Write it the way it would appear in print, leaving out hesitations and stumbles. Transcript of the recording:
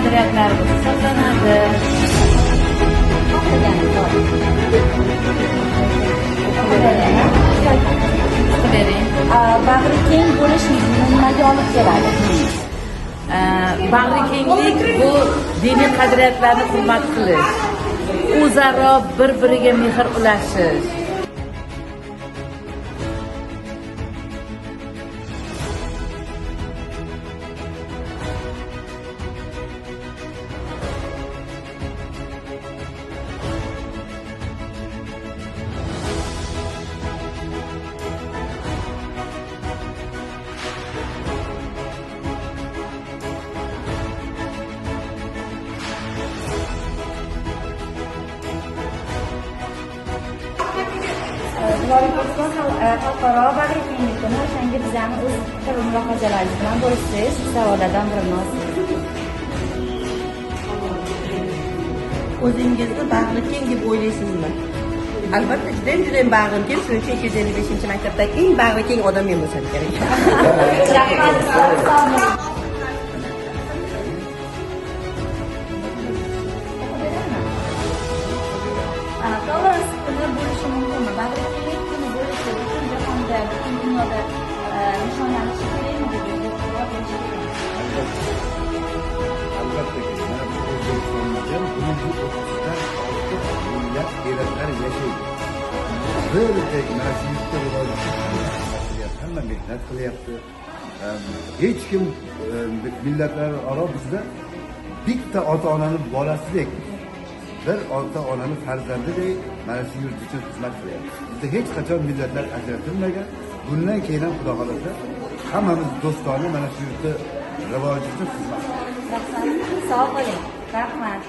qadriyatlarimiz hisoblanadi. Bag'ri keng bo'lish nimaga olib keladi? Bag'rikenglik bu diniy qadriyatlarni hurmat qilish, o'zaro bir-biriga mehr ulashish. Xalqaro bag'ri kenglik kuni o'shanga bizani o'z fikr va mulohazalaringiz bilan bo'lishingiz savollardan birimiz. O'zingizni bag'ri keng deb o'ylaysizmi? Albatta judayam bag'rim keng, shuning uchun 255-maktabdagi eng bag'ri keng odam men bo'lsam kerak. Rahmat, sog' bo'ling. Tolerans kuni bo'lishi mumkinmi? Bag'ri kenglik kuni bo'lishi butun jahonda, butun dunyoda nishonlanishi kerakmi deb o'ylaysiz? Albatta ki, mana bu O'zbekistonda buning bu o'rtasida olti millat davlatlar yashaydi. Birdek mana shu yurtda rivojlanishni hamma mehnat qilyapti. Hech kim millatlararo bizda bitta ota-onani bolasidek, bir ota-onani farzandidek mana shu yurt uchun xizmat qilyapti. Bizda hech qachon millatlar ajratilmagan. Bundan keyin ham xudo xolasa hammamiz do'stona mana shu yurtda rivoji uchun xizmat qilamiz. Sog' bo'ling. Rahmat.